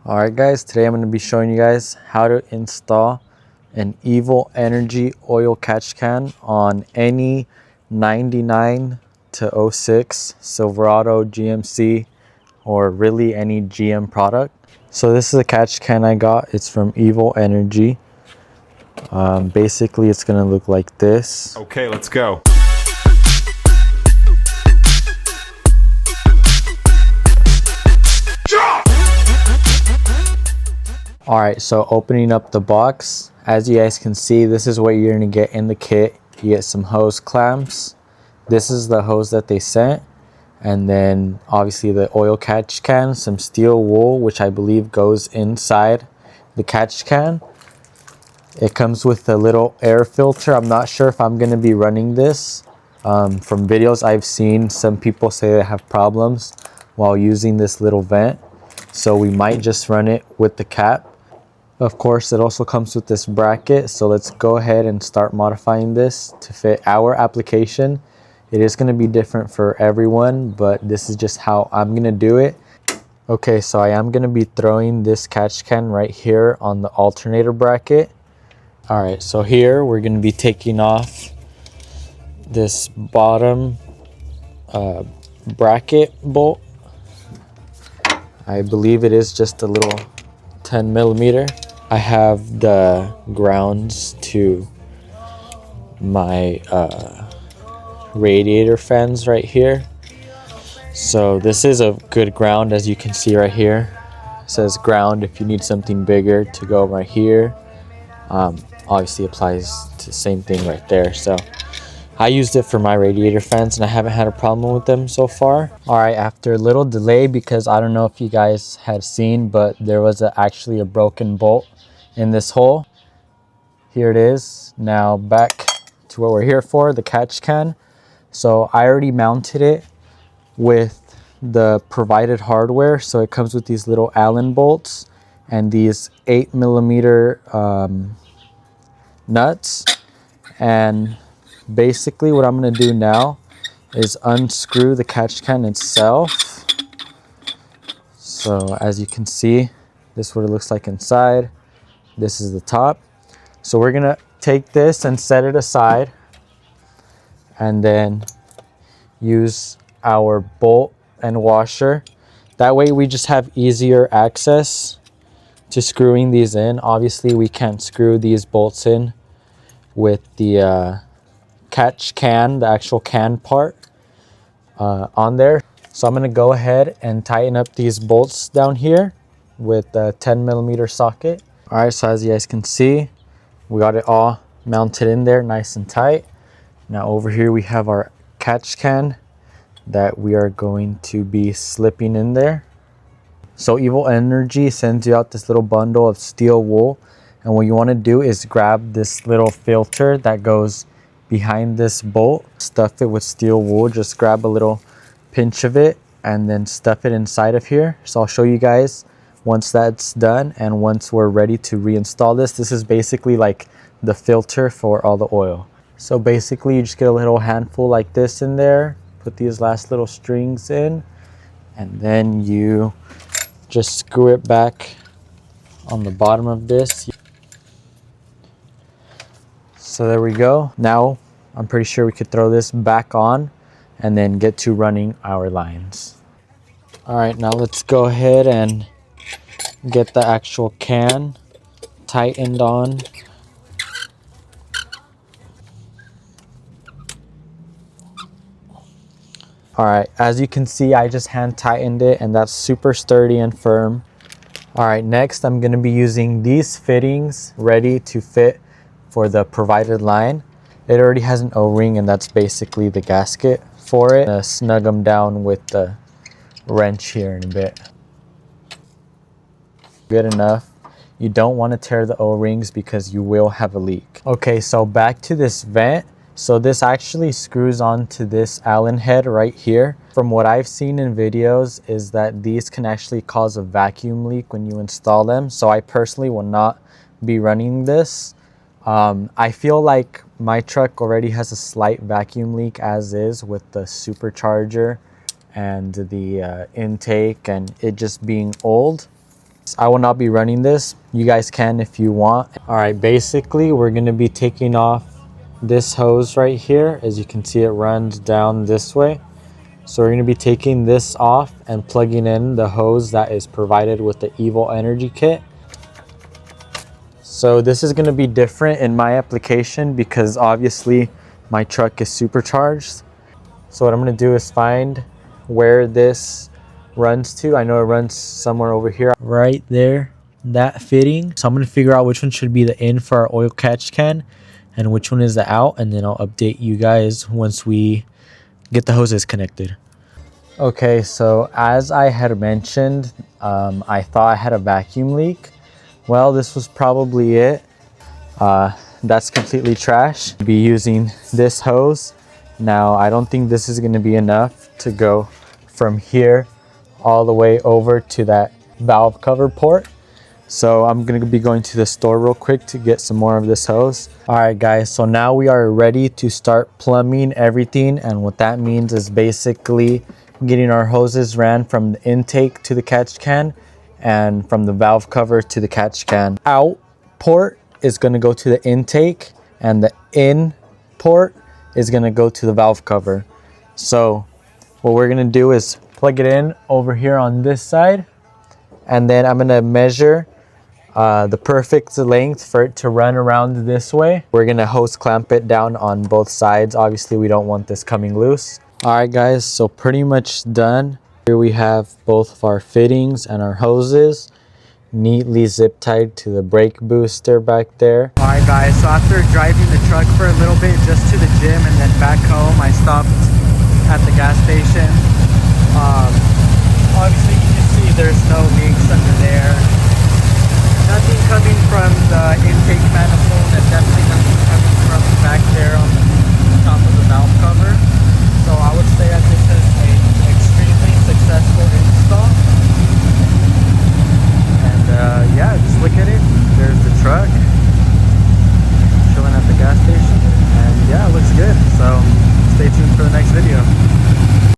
Alright guys, today I'm going to be showing you guys how to install an Evil Energy oil catch can on any 99 to 06 Silverado GMC or really any GM product. So this is a catch can I got. It's from Evil Energy. Basically it's going to look like this. Okay, let's go. Alright, so opening up the box, as you guys can see, this is what you're going to get in the kit. You get some hose clamps. This is the hose that they sent. And then obviously the oil catch can, some steel wool, which I believe goes inside the catch can. It comes with a little air filter. I'm not sure if I'm going to be running this. From videos I've seen, some people say they have problems while using this little vent. So we might just run it with the cap. Of course, it also comes with this bracket. So let's go ahead and start modifying this to fit our application. It is going to be different for everyone, but this is just how I'm going to do it. Okay, so I am going to be throwing this catch can right here on the alternator bracket. All right, so here we're going to be taking off this bottom bracket bolt. I believe it is just a little 10 millimeter. I have the grounds to my radiator fans right here. So this is a good ground, as you can see right here. It says ground if you need something bigger to go right here. Obviously applies to the same thing right there. So I used it for my radiator fans and I haven't had a problem with them so far. All right, after a little delay, because I don't know if you guys had seen, but there was actually a broken bolt in this hole. Here it is. Now back to what we're here for, the catch can. So I already mounted it with the provided hardware. So it comes with these little Allen bolts and these 8 millimeter nuts. And basically what I'm going to do now is unscrew the catch can itself. So as you can see, this is what it looks like inside. This is the top. So we're going to take this and set it aside and then use our bolt and washer. That way we just have easier access to screwing these in. Obviously we can't screw these bolts in with the catch can, the actual can part on there. So I'm going to go ahead and tighten up these bolts down here with a 10 millimeter socket. All right, so as you guys can see, we got it all mounted in there nice and tight. Now over here we have our catch can that we are going to be slipping in there. So Evil Energy sends you out this little bundle of steel wool, and what you want to do is grab this little filter that goes behind this bolt, stuff it with steel wool. Just grab a little pinch of it and then stuff it inside of here. So I'll show you guys once that's done and once we're ready to reinstall this. This is basically like the filter for all the oil. So basically you just get a little handful like this in there, put these last little strings in, and then you just screw it back on the bottom of this. So there we go. Now I'm pretty sure we could throw this back on and then get to running our lines. All right, now let's go ahead and get the actual can tightened on. All right, as you can see, I just hand tightened it and that's super sturdy and firm. All right, next I'm gonna be using these fittings ready to fit for the provided line. It already has an O-ring and that's basically the gasket for it. I'm gonna snug them down with the wrench here in a bit. Good enough. You don't want to tear the O-rings because you will have a leak. Okay, so back to this vent. So this actually screws onto this Allen head right here. From what I've seen in videos is that these can actually cause a vacuum leak when you install them. So I personally will not be running this. I feel like my truck already has a slight vacuum leak as is with the supercharger and the intake and it just being old. I will not be running this. You guys can if you want. All right, basically we're gonna be taking off this hose right here. As you can see, it runs down this way. So we're gonna be taking this off and plugging in the hose that is provided with the Evil Energy Kit. So this is gonna be different in my application because obviously my truck is supercharged. So what I'm gonna do is find where this runs to. I know it runs somewhere over here. Right there, that fitting. So I'm gonna figure out which one should be the in for our oil catch can and which one is the out, and then I'll update you guys once we get the hoses connected. Okay, so as I had mentioned, I thought I had a vacuum leak. Well, this was probably it. That's completely trash. I'll be using this hose. Now, I don't think this is gonna be enough to go from here all the way over to that valve cover port. So I'm gonna be going to the store real quick to get some more of this hose. All right, guys, so now we are ready to start plumbing everything. And what that means is basically getting our hoses ran from the intake to the catch can and from the valve cover to the catch can. Out port is gonna go to the intake and the in port is gonna go to the valve cover. So what we're gonna do is plug it in over here on this side, and then I'm gonna measure the perfect length for it to run around this way. We're gonna hose clamp it down on both sides. Obviously we don't want this coming loose. All right, guys, so pretty much done. Here we have both of our fittings and our hoses neatly zip tied to the brake booster back there. All right, guys, so after driving the truck for a little bit just to the gym and then back home, I stopped at the gas station. Obviously you can see there's no leaks under there.